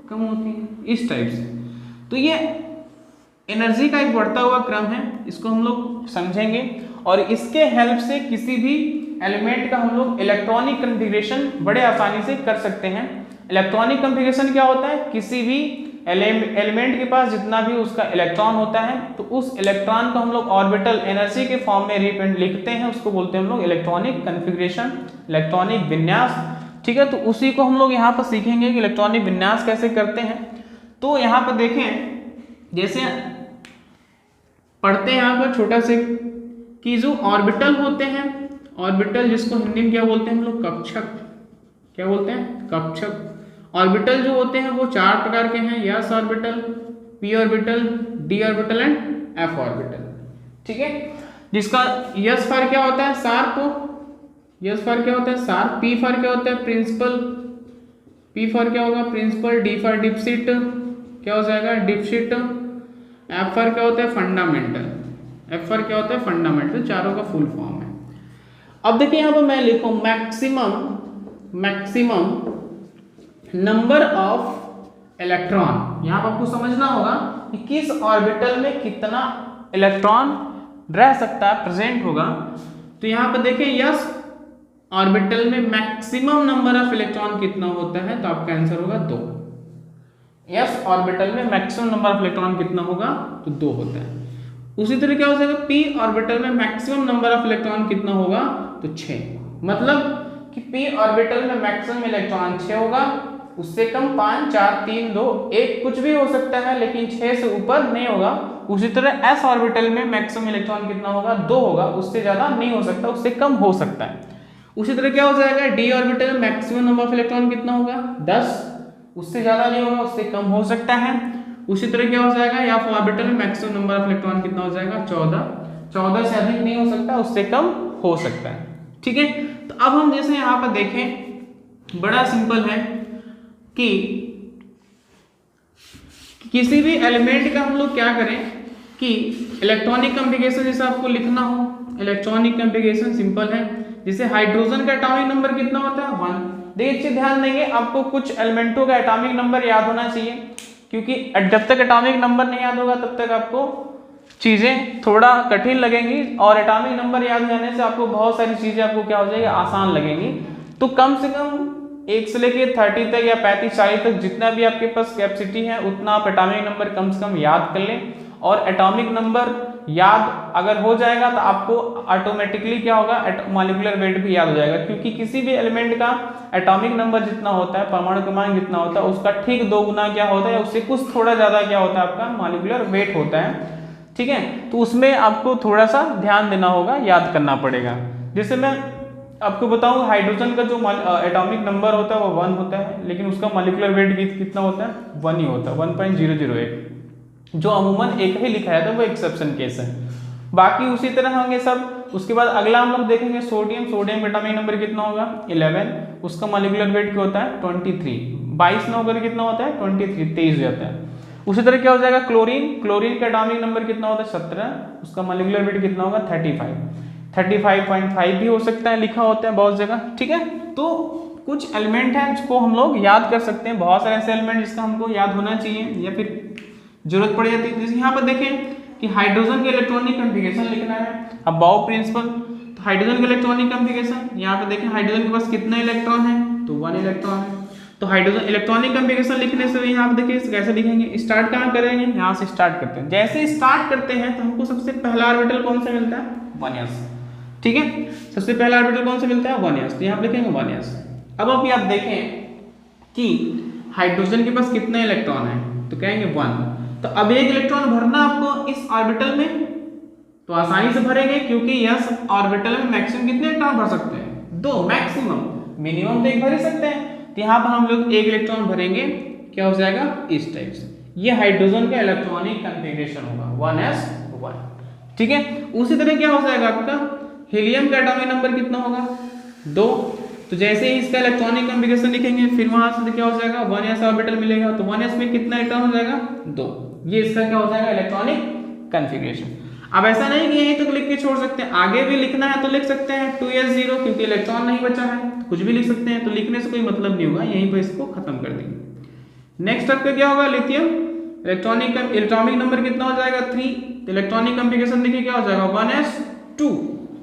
कम होती है, इस टाइप से। तो ये एनर्जी का एक बढ़ता हुआ क्रम है, इसको हम लोग समझेंगे, और इसके हेल्प से किसी भी एलिमेंट का हम लोग इलेक्ट्रॉनिक कॉन्फ़िगरेशन बड़े आसानी से कर सकते हैं। इलेक्ट्रॉनिक कॉन्फ़िगरेशन क्या होता है, किसी भी एलिमेंट के पास जितना भी उसका इलेक्ट्रॉन होता है, तो उस इलेक्ट्रॉन को हम लोग ऑर्बिटल एनर्जी के फॉर्म में रिप्रेजेंट लिखते हैं, उसको बोलते हैं हम लोग इलेक्ट्रॉनिक कॉन्फ़िगरेशन, इलेक्ट्रॉनिक विन्यास। ठीक है, तो उसी को हम लोग यहाँ पर सीखेंगे कि इलेक्ट्रॉनिक विन्यास कैसे करते हैं। तो यहाँ पर देखें, जैसे पढ़ते हैं यहाँ पर छोटा से कि जो ऑर्बिटल होते हैं, ऑर्बिटल जिसको हिंदी में क्या बोलते हैं हम लोग कक्षक, क्या बोलते हैं कक्षक। ऑर्बिटल जो होते हैं वो 4 प्रकार के हैं, s orbital, p orbital, d orbital and f orbital. ठीक है, जिसका s फॉर क्या होता है शार्प, s फॉर क्या होता है शार्प, p फॉर क्या होता है प्रिंसिपल, p फॉर क्या होगा प्रिंसिपल, d फॉर डिपसिट क्या हो जाएगा डिपसिट, f फॉर क्या होता है फंडामेंटल, f फॉर क्या होता है फंडामेंटल, चारों का फुल फॉर्म है। अब देखिए यहाँ पर मैं लिखूं मैक्सिमम नंबर ऑफ इलेक्ट्रॉन। यहाँ पर आपको समझना होगा कि किस ऑर्बिटल में कितना इलेक्ट्रॉन रह सकता है, प्रेजेंट होगा। तो यहाँ पर देखिए s ऑर्बिटल में मैक्सिमम नंबर ऑफ इलेक्ट्रॉन कितना होता है, तो आपका आंसर होगा 2। s ऑर्बिटल में मैक्सिमम नंबर ऑफ इलेक्ट्रॉन कितना होगा, तो 2 होता है। उसी तरह क्या हो जाएगा p ऑर्बिटल में मैक्सिमम नंबर ऑफ इलेक्ट्रॉन कितना होगा, तो 6। मतलब कि p ऑर्बिटल में मैक्सिमम इलेक्ट्रॉन 6 होगा, उससे कम 5, 4, 3, 2, 1 कुछ भी हो सकता है, लेकिन 6 से ऊपर नहीं होगा। उसी तरह s ऑर्बिटल में मैक्सिमम इलेक्ट्रॉन कितना होगा 2 होगा, उससे ज्यादा नहीं हो सकता, उससे कम हो सकता है। उसी तरह क्या हो जाएगा d ऑर्बिटल में मैक्सिमम नंबर ऑफ इलेक्ट्रॉन कितना होगा 10, उससे ज्यादा नहीं होगा, उससे कम हो सकता है। उसी तरह क्या हो जाएगा, या ऑर्बिटल में मैक्सिमम नंबर ऑफ इलेक्ट्रॉन कितना हो जाएगा, 14। 14 से अधिक नहीं हो सकता, उससे कम हो सकता है। ठीक है, तो अब हम जैसे यहाँ पर देखें, बड़ा सिंपल है कि किसी भी एलिमेंट का हम लोग क्या करें कि इलेक्ट्रॉनिक कॉन्फ़िगरेशन जैसे आपको लिखना हो, इलेक्ट्रॉनिक कॉन्फ़िगरेशन सिंपल है। जैसे हाइड्रोजन का एटॉमिक नंबर कितना होता है, 1। देखिए ध्यान देंगे, आपको कुछ एलिमेंटों का एटॉमिक नंबर याद होना चाहिए, क्योंकि जब तक एटॉमिक नंबर नहीं याद होगा तब तक आपको चीज़ें थोड़ा कठिन लगेंगी, और एटॉमिक नंबर याद हो जाने से आपको बहुत सारी चीज़ें आपको क्या हो जाएगी, आसान लगेंगी। तो कम से कम 1 से लेके 30 तक या 35-40 तक जितना भी आपके पास कैपेसिटी है उतना आप एटॉमिक नंबर कम से कम याद कर लें। और एटॉमिक नंबर याद अगर हो जाएगा तो आपको ऑटोमेटिकली क्या होगा, मॉलिक्यूलर वेट भी याद हो जाएगा, क्योंकि किसी भी एलिमेंट का एटॉमिक नंबर जितना होता है, परमाणु क्रमांक जितना होता है, उसका ठीक 2 गुना क्या होता है, उससे कुछ थोड़ा ज़्यादा क्या होता है, आपका मॉलिक्यूलर वेट होता है। ठीक है, तो उसमें आपको थोड़ा सा ध्यान देना होगा, याद करना पड़ेगा। जैसे मैं आपको बताऊं, हाइड्रोजन का जो एटॉमिक नंबर होता है वो 1 होता है, लेकिन उसका मॉलिक्यूलर वेट कितना होता है, 1 ही होता है, 1.008, जो अमूमन एक ही लिखा है, तो वो एक्सेप्शन केस है, बाकी उसी तरह होंगे सब। उसके बाद अगला हम लोग देखेंगे सोडियम। सोडियम का एटॉमिक नंबर कितना होगा, 11, उसका मॉलिक्यूलर वेट क्या होता है, 23। 22 ना होकर कितना होता है, 23, 23 हो जाता है। उसी तरह क्या हो जाएगा, क्लोरीन। क्लोरीन का एटॉमिक नंबर कितना होता है, 17, उसका मॉलिक्यूलर वेट कितना होगा, 35। 35.5 भी हो सकता है, लिखा होता है बहुत जगह। ठीक है, तो कुछ एलिमेंट हैं जिसको हम लोग याद कर सकते हैं, बहुत सारे ऐसे एलिमेंट जिसका हमको याद होना चाहिए या फिर जरूरत पड़ जाती है। जैसे यहाँ पर देखें कि हाइड्रोजन के इलेक्ट्रॉनिक कॉन्फ़िगरेशन लिखना है, अब बाउ प्रिंसिपल। तो हाइड्रोजन के इलेक्ट्रॉनिक कॉन्फ़िगरेशन, यहाँ पे देखें हाइड्रोजन के पास कितने इलेक्ट्रॉन है, तो 1 इलेक्ट्रॉन है। तो हाइड्रोजन इलेक्ट्रॉनिक कॉन्फ़िगरेशन लिखने से यहाँ पे देखिए कैसे लिखेंगे, स्टार्ट कहाँ करेंगे, यहाँ से स्टार्ट करते हैं। जैसे स्टार्ट करते हैं तो हमको सबसे पहला ऑर्बिटल कौन सा मिलता है, 1s। ठीक है, सबसे पहला ऑर्बिटल कौन सा मिलता है, 1s, तो यहाँ पे लिखेंगे 1s। अब आप देखें कि हाइड्रोजन के पास कितने इलेक्ट्रॉन है, तो कहेंगे 1। तो अब एक इलेक्ट्रॉन भरना आपको इस ऑर्बिटल में, तो आसानी से भरेंगे, क्योंकि यस ऑर्बिटल में मैक्सिमम कितने इलेक्ट्रॉन भर सकते हैं, 2 मैक्सिमम, मिनिमम तो 1 भर ही सकते हैं। तो यहाँ पर हम लोग 1 इलेक्ट्रॉन भरेंगे, क्या हो जाएगा, इस टाइप से। ये हाइड्रोजन का इलेक्ट्रॉनिक कॉन्फ़िगरेशन होगा, 1s1। ठीक है, उसी तरह क्या हो जाएगा आपका हीलियम का एटॉमिक नंबर कितना होगा, 2। तो जैसे ही इसका इलेक्ट्रॉनिक कॉन्फ़िगरेशन लिखेंगे, फिर वहां से क्या हो जाएगा, 1s ऑर्बिटल मिलेगा, तो 1s में कितना इलेक्ट्रॉन हो जाएगा, 2। ये इसका क्या हो जाएगा, इलेक्ट्रॉनिक कॉन्फ़िगरेशन। अब ऐसा नहीं कि यहीं तक लिख के छोड़ सकते हैं, आगे भी लिखना है तो लिख सकते हैं 2s0, क्योंकि इलेक्ट्रॉन नहीं बचा है, तो कुछ भी लिख सकते हैं, तो लिखने से कोई मतलब नहीं होगा, यहीं पर इसको खत्म कर देंगे। नेक्स्ट आपका क्या होगा, लिथियम। इलेक्ट्रॉनिक नंबर कितना हो जाएगा, 3। तो इलेक्ट्रॉनिक कॉन्फ़िगरेशन देखिए क्या हो जाएगा, 1s2,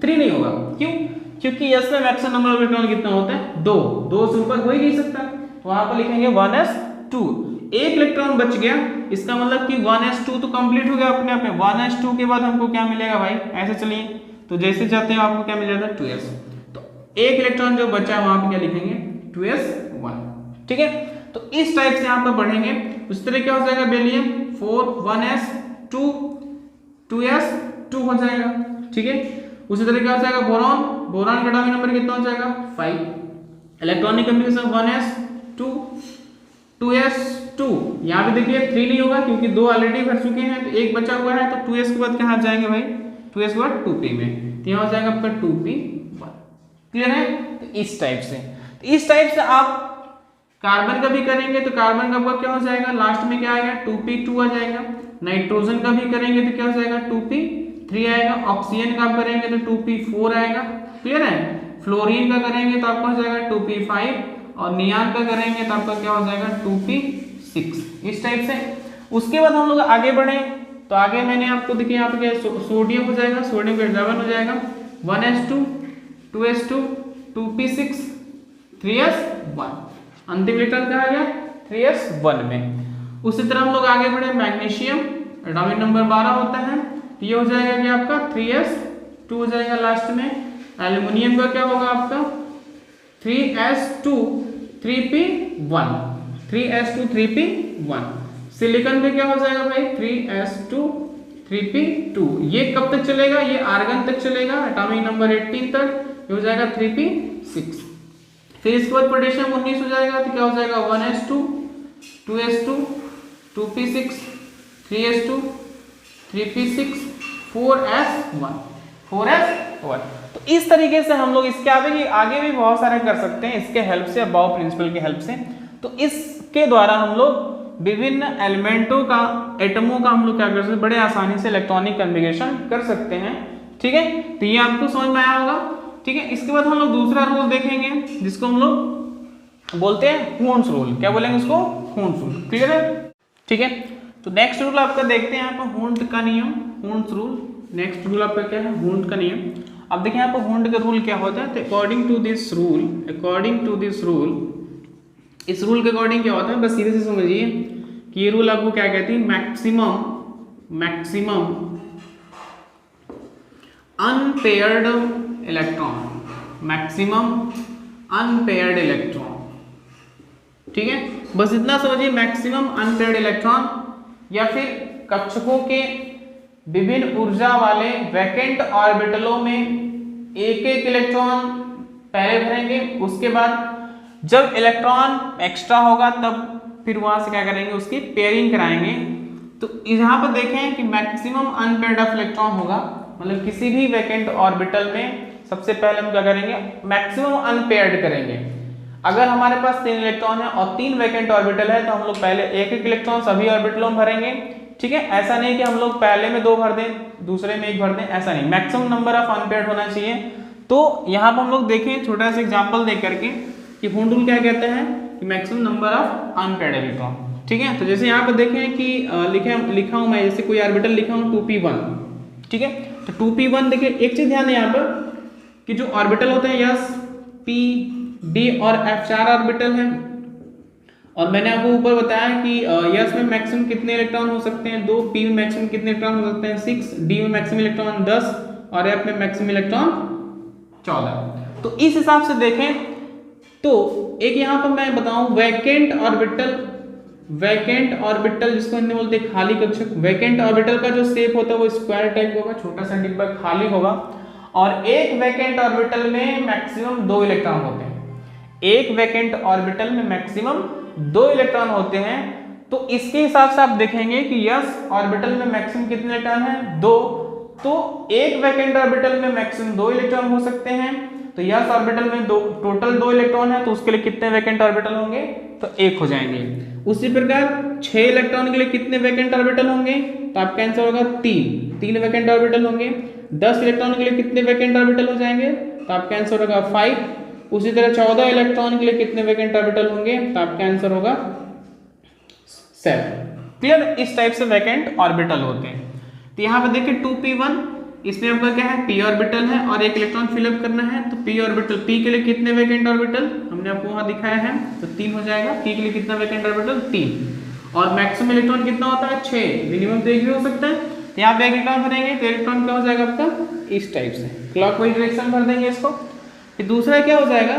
3 नहीं होगा, क्यों, क्योंकि s में मैक्सिमम नंबर ऑफ इलेक्ट्रॉन कितना होता है, 2 से ऊपर हो ही नहीं सकता, वहां पर लिखेंगे 1s2। एक इलेक्ट्रॉन बच गया, इसका मतलब कि 1s2 तो कंप्लीट हो गया अपने आप में। 1s2 के बाद हमको क्या मिलेगा भाई, ऐसे चलिए, तो जैसे जाते हैं आपको क्या मिल जाता है, 2s। तो एक इलेक्ट्रॉन जो बचा है वहां पे क्या लिखेंगे, 2s1। ठीक है, तो इस टाइप से यहाँ पर बढ़ेंगे। उस तरह क्या हो जाएगा, बेरिलियम 4, 1s2, 2s2 हो जाएगा। ठीक है, उसी तरह क्या हो जाएगा, बोरॉन। बोरॉन का एटॉमिक नंबर कितना हो जाएगा, 5। Electronic configuration 1s2, 2s2। यहाँ पे देखिए 3 नहीं होगा, क्योंकि 2 ऑलरेडी भर चुके हैं, तो एक बचा हुआ है, तो 2s के बाद कहाँ जाएंगे भाई, 2s के बाद 2p में, तो यहाँ हो जाएगा आपका 2p1। क्लियर है, तो इस टाइप से, तो इस टाइप से आप कार्बन का भी करेंगे, तो कार्बन का क्या हो जाएगा, लास्ट में क्या आएगा, 2p2 आ जाएगा। नाइट्रोजन का भी करेंगे तो क्या हो जाएगा, 2p3 आएगा। ऑक्सीजन का करेंगे तो 2p4 आएगा। क्लियर है, फ्लोरीन का करेंगे तो आपका हो जाएगा 2p5, और नियान का करेंगे तो आपका क्या हो जाएगा, 2p6। इस टाइप से। उसके बाद हम लोग आगे बढ़े, तो आगे मैंने आपको देखिए यहाँ पे क्या सोडियम हो जाएगा, सोडियम का 11 हो जाएगा, 1s2, 2s2, 2p6, 3s1। अंतिम इलेक्ट्रॉन कहा गया 3s1 में। उसी तरह हम लोग आगे बढ़े, मैग्नीशियम एटॉमिक नंबर 12 होता है, तो ये हो जाएगा कि आपका 3s2 हो जाएगा लास्ट में। एल्युमिनियम का क्या होगा आपका 3s2, 3p1, 3s2, 3p1। Silicon पे क्या हो जाएगा भाई 3s2, 3p2। ये कब तक चलेगा, ये आर्गन तक चलेगा, एटॉमिक नंबर 18 तक, ये हो जाएगा 3p6। फिर इसके बाद पोटेशियम 19 हो जाएगा, तो क्या हो जाएगा 1s2, 2s2, 2p6 3s2 3p6 4s1 4s1। तो इस तरीके से हम लोग इसके आगे भी बहुत सारे कर सकते हैं इसके हेल्प से, अबाव प्रिंसिपल की हेल्प से। तो इसके द्वारा हम लोग विभिन्न एलिमेंटों का, एटमों का हम लोग क्या कर सकते हैं, बड़े आसानी से इलेक्ट्रॉनिक कन्फिगरेशन कर सकते हैं। ठीक है, तो ये आपको समझ में आया होगा। ठीक है, इसके बाद हम लोग दूसरा रूल देखेंगे जिसको हम लोग बोलते हैं हून्स रूल। क्या बोलेंगे उसको? हून्स रूल। क्लियर है? ठीक है, तो नेक्स्ट रूल आपका देखते हैं यहाँ पर हून्ट का नियम, हून्स रूल। नेक्स्ट रूल आपका क्या है? हून्ट का नियम। अब देखिए यहाँ पर हून्ट का रूल क्या होता है। तो अकॉर्डिंग टू दिस रूल, इस रूल के अकॉर्डिंग क्या होता है, बस सीधे से समझिए कि ये रूल आपको क्या कहती है, मैक्सिमम अनपेयर्ड इलेक्ट्रॉन। ठीक है, बस इतना समझिए, मैक्सिमम अनपेयर्ड इलेक्ट्रॉन, या फिर कक्षकों के विभिन्न ऊर्जा वाले वैकेंट ऑर्बिटलों में एक एक इलेक्ट्रॉन पहले भरेंगे, उसके बाद जब इलेक्ट्रॉन एक्स्ट्रा होगा तब फिर वहां से क्या करेंगे, उसकी पेयरिंग कराएंगे। तो यहाँ पर देखें कि मैक्सिमम अनपेयर्ड ऑफ इलेक्ट्रॉन होगा, मतलब किसी भी वैकेंट ऑर्बिटल में सबसे पहले हम क्या करेंगे, मैक्सिमम अनपेयर्ड करेंगे। अगर हमारे पास 3 इलेक्ट्रॉन है और 3 वैकेंट ऑर्बिटल है तो हम लोग पहले एक एक इलेक्ट्रॉन सभी ऑर्बिटलों में भरेंगे। ठीक है, ऐसा नहीं कि हम लोग पहले में 2 भर दें दूसरे में 1 भर दें, ऐसा नहीं, मैक्सिमम नंबर ऑफ अनपेयर्ड होना चाहिए। तो यहाँ पर हम लोग देखें छोटा सा एग्जाम्पल देख करके कि हून्ट रूल क्या कहते हैं कि maximum number of unpaired electron. ठीक है, तो जैसे यहाँ पर देखें कि लिखा हूँ मैं, जैसे कोई ऑर्बिटल लिखा हूँ 2p1। ठीक है, तो 2p1 देखिए एक चीज ध्यान है यहाँ पर कि जो ऑर्बिटल होते हैं s, p, d और f 4 ऑर्बिटल हैं। और मैंने आपको ऊपर बताया कि s में मैक्सिमम कितने इलेक्ट्रॉन हो सकते हैं 2, p में मैक्सिमम कितने इलेक्ट्रॉन हो सकते हैं 6, d में मैक्सिमम इलेक्ट्रॉन 10 और f में मैक्सिमम इलेक्ट्रॉन 14। तो इस हिसाब से देखें तो एक यहाँ पर मैं बताऊं वैकेंट ऑर्बिटल जिसको हिंदी में बोलते हैं खाली कक्षक। वैकेंट ऑर्बिटल का जो शेप होता है वो स्क्वायर टाइप होगा, छोटा सा डिब्बा खाली होगा, और एक वैकेंट ऑर्बिटल में मैक्सिमम 2 इलेक्ट्रॉन होते हैं। एक वैकेंट ऑर्बिटल में मैक्सिमम 2 इलेक्ट्रॉन होते हैं। तो इसके हिसाब से आप देखेंगे कि यस ऑर्बिटल में मैक्सिमम कितने इलेक्ट्रॉन हैं 2, तो एक वैकेंट ऑर्बिटल में मैक्सिमम 2 इलेक्ट्रॉन हो सकते हैं। तो यस ऑर्बिटल में टोटल 2 इलेक्ट्रॉन है, तो उसके लिए कितने वैकेंट ऑर्बिटल होंगे, तो 1 हो जाएंगे। उसी प्रकार 6 इलेक्ट्रॉन के लिए कितने वैकेंट ऑर्बिटल होंगे, तो आपका आंसर होगा 3 वैकेंट ऑर्बिटल होंगे। 10 इलेक्ट्रॉन के लिए कितने वैकेंट ऑर्बिटल हो जाएंगे, तो आपका आंसर होगा 5। उसी तरह 14 इलेक्ट्रॉन के लिए कितने वैकेंट ऑर्बिटल होंगे, तो आपका आंसर होगा 7। क्लियर? इस टाइप से वैकेंट ऑर्बिटल होते हैं। तो यहाँ पे देखिए 2p1, इसमें आपका क्या है p ऑर्बिटल है और एक इलेक्ट्रॉन फिलअप करना है। तो p ऑर्बिटल, p के लिए कितने वैकेंट ऑर्बिटल हमने आपको वहां दिखाया है, तो 3 हो जाएगा। p के लिए कितना वैकेंट ऑर्बिटल 3, और मैक्सिमम इलेक्ट्रॉन कितना होता है 6, मिनिमम तो 1 भी हो सकता है। तो यहाँ पे एक इलेक्ट्रॉन भरेंगे तो इलेक्ट्रॉन क्या हो जाएगा आपका इस टाइप से, क्लॉकवाइज डायरेक्शन भर देंगे इसको। फिर दूसरा क्या हो जाएगा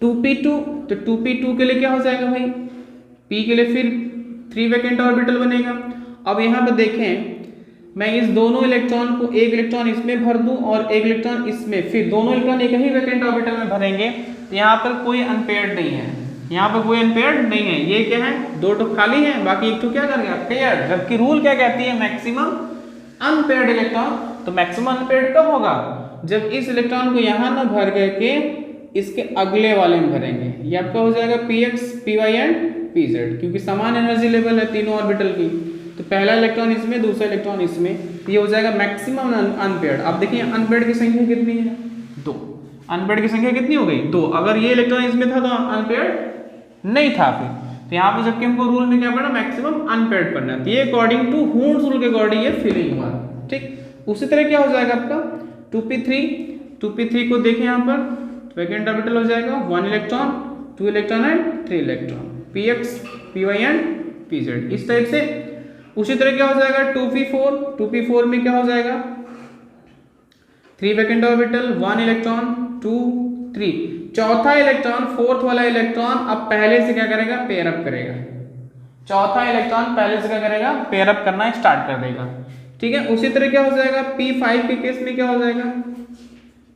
2p2, तो 2p2 के लिए क्या हो जाएगा भाई, p के लिए फिर 3 वैकेंट ऑर्बिटल बनेगा। अब यहाँ पे देखें मैं इस दोनों इलेक्ट्रॉन को, एक इलेक्ट्रॉन इसमें भर दूं और एक इलेक्ट्रॉन इसमें, फिर दोनों इलेक्ट्रॉन एक ही वैकेंट ऑर्बिटल में भरेंगे। तो यहाँ पर कोई अनपेयर्ड नहीं है, यहाँ पर कोई अनपेयर्ड नहीं है। ये क्या है 2 तो खाली है, बाकी 1 तो क्या कर गया पेयर्ड। जबकि रूल क्या कहती है मैक्सिमम अनपेयर्ड इलेक्ट्रॉन। तो मैक्सिमम अनपेयर्ड कब होगा, जब इस इलेक्ट्रॉन को यहाँ ना भर करके इसके अगले वाले में भरेंगे। ये आपका हो जाएगा px, py एंड pz, क्योंकि समान एनर्जी लेवल है तीनों ऑर्बिटल की। तो पहला इलेक्ट्रॉन इसमें, दूसरा इलेक्ट्रॉन इसमें, ये हो जाएगा मैक्सिमम अनपेयर्ड। अब देखिए अनपेयर्ड की संख्या कितनी है 2, अनपेयर्ड की संख्या कितनी हो गई 2। अगर ये इलेक्ट्रॉन इसमें था तो अनपेयर्ड नहीं था फिर। तो यहाँ पे जबकि हमको रूल में क्या पढ़ना, मैक्सिमम अनपेयर्ड पढ़ना है। तो ये अकॉर्डिंग टू हून्स रूल के अकॉर्डिंग ये फिलिंग हुआ। ठीक, उसी तरह क्या हो जाएगा आपका 2p3 को देखें यहाँ पर वैकेंट ऑर्बिटल हो जाएगा 1 electron, 2 electron and 3 electron, px, py and pz इस टाइप से। उसी तरह क्या हो जाएगा 2p4 में क्या हो जाएगा 3 वैकेंट ऑर्बिटल, 1 इलेक्ट्रॉन, 2, 3। चौथा इलेक्ट्रॉन, फोर्थ वाला इलेक्ट्रॉन अब पहले से क्या करेगा पेयर अप करेगा। चौथा इलेक्ट्रॉन पहले से क्या करेगा पेयर अप करना स्टार्ट कर देगा। ठीक है, उसी तरह क्या हो जाएगा p5 के केस में क्या हो जाएगा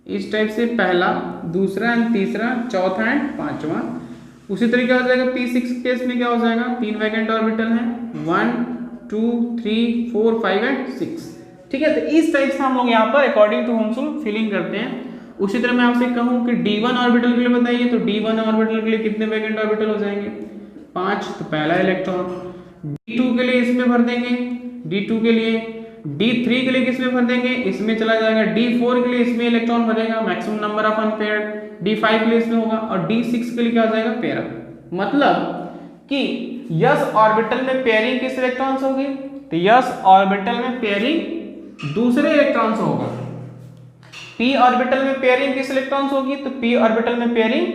इस टाइप से, पहला, दूसरा एंड तीसरा, चौथा एंड पांचवा। उसी तरीके हो जाएगा p6 केस में क्या हो जाएगा, 3 वैकेंट ऑर्बिटल हैं, 1 2 3 4 5 एंड 6। ठीक है, तो इस टाइप से हम लोग यहाँ पर according to Hund's rule filling करते हैं। उसी तरह मैं आपसे कहूँ कि d1 ऑर्बिटल के लिए बताइए, तो d1 ऑर्बिटल के लिए कितने वैकेंट ऑर्बिटल हो जाएंगे, 5, तो पहला इलेक्ट्रॉन। d2 के लिए इसमें भर देंगे, d2 के लिए, d3 के लिए किसमें भर देंगे, इसमें चला जाएगा, d4 के लिए इसमें इलेक्ट्रॉन भरेगा, maximum number of unpaired, d5 के लिए इसमें होगा, और d6 के लिए क्या हो जाएगा, पेयर अप। मतलब कि यस ऑर्बिटल में पेयरिंग किस इलेक्ट्रॉन से होगी, तो यस ऑर्बिटल में पेयरिंग दूसरे इलेक्ट्रॉन से होगा। p ऑर्बिटल में पेयरिंग किस इलेक्ट्रॉन से होगी, तो p ऑर्बिटल में पेयरिंग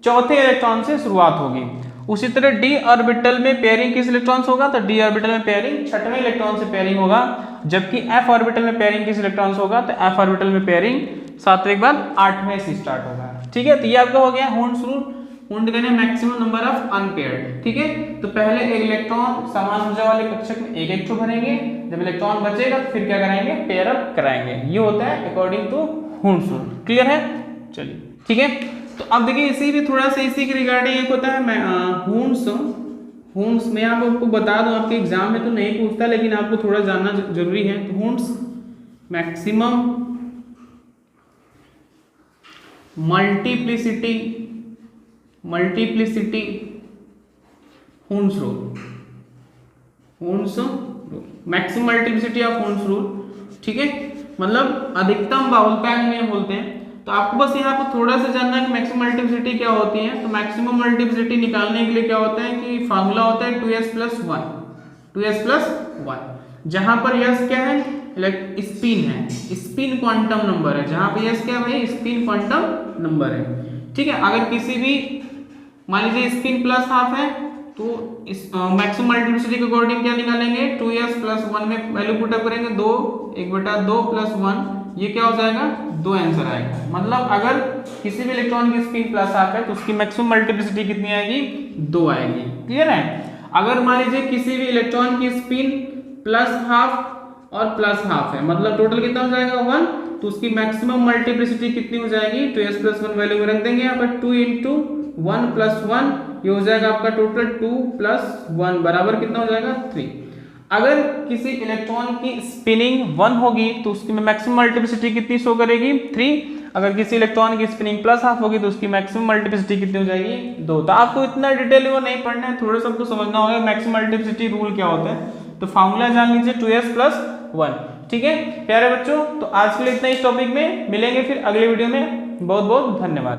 चौथे इलेक्ट्रॉन से शुरुआत होगी। उसी तरह d ऑर्बिटल में पेयरिंग किस इलेक्ट्रॉन से होगा, तो d ऑर्बिटल में पेयरिंग छठवें इलेक्ट्रॉन से पेयरिंग होगा। जबकि f ऑर्बिटल में पेयरिंग किस इलेक्ट्रॉन से होगा, तो f ऑर्बिटल में पेयरिंग सातवें के बाद आठवें से स्टार्ट होगा। ठीक है, तो ये आपका हो गया होन्स रूल। होन्ड कहने मैक्सिमम नंबर ऑफ अनपेयर्ड। ठीक है, तो पहले एक इलेक्ट्रॉन समान ऊर्जा वाले कक्षक में एक एक भरेंगे, जब इलेक्ट्रॉन बचेगा तो फिर क्या कराएंगे, पेयर अप कराएंगे। ये होता है according to Hund's rule. Clear है, चलिए ठीक है। तो अब देखिए इसी भी थोड़ा सा इसी के रिगार्डिंग एक होता है होन्स में आपको बता दूं, आपके एग्जाम में तो नहीं पूछता लेकिन आपको थोड़ा जानना जरूरी है। तो होन्स maximum multiplicity होन्स rule, maximum multiplicity of होन्स rule. ठीक है, मतलब अधिकतम बहुलता में बोलते हैं। तो आपको बस यहाँ पर थोड़ा सा जानना है कि मैक्सिमम मल्टीप्लिसिटी क्या होती है। तो मैक्सिमम मल्टीप्लिसिटी निकालने के लिए क्या होता है कि फार्मूला होता है 2s+1, जहां पर यस क्या है, स्पिन है, स्पिन क्वांटम नंबर है। जहां पे यस क्या है भाई, स्पिन क्वांटम नंबर है। ठीक है, अगर किसी भी मान लीजिए स्पिन प्लस हाफ है तो इस मैक्सिमम मल्टीप्लिसिटी के अकॉर्डिंग क्या निकालेंगे, 2s+1 में वैल्यू पुट अप करेंगे 2, 1/2 + 1, ये क्या हो जाएगा, 2 आंसर आएगा। मतलब अगर किसी भी इलेक्ट्रॉन की स्पिन प्लस हाफ है तो उसकी मैक्सिमम मल्टीप्लिसिटी कितनी आएगी, 2 आएगी। क्लियर है। अगर मान लीजिए किसी भी इलेक्ट्रॉन की स्पिन प्लस हाफ और प्लस हाफ है, मतलब टोटल कितना हो जाएगा 1, तो उसकी मैक्सिमम मल्टीप्लिसिटी कितनी हो जाएगी, 2s+1 वैल्यू रख देंगे यहाँ पर, 2 × 1 + 1, ये हो जाएगा आपका टोटल 2 + 1 बराबर कितना हो जाएगा, 3। अगर किसी इलेक्ट्रॉन की स्पिनिंग 1 होगी तो उसकी मैक्सिमम मल्टीप्लिसिटी कितनी शो करेगी, 3। अगर किसी इलेक्ट्रॉन की स्पिनिंग प्लस हाफ होगी तो उसकी मैक्सिमम मल्टीप्लिसिटी कितनी हो जाएगी, 2। तो आपको इतना डिटेल वो नहीं पढ़ना है, थोड़ा सा आपको समझना होगा मैक्सिमम मल्टीप्लिसिटी रूल क्या होता है। तो फार्मूला जान लीजिए 2s+1। ठीक है प्यारे बच्चों, तो आज के लिए इतना इस टॉपिक में, मिलेंगे फिर अगले वीडियो में। बहुत बहुत धन्यवाद।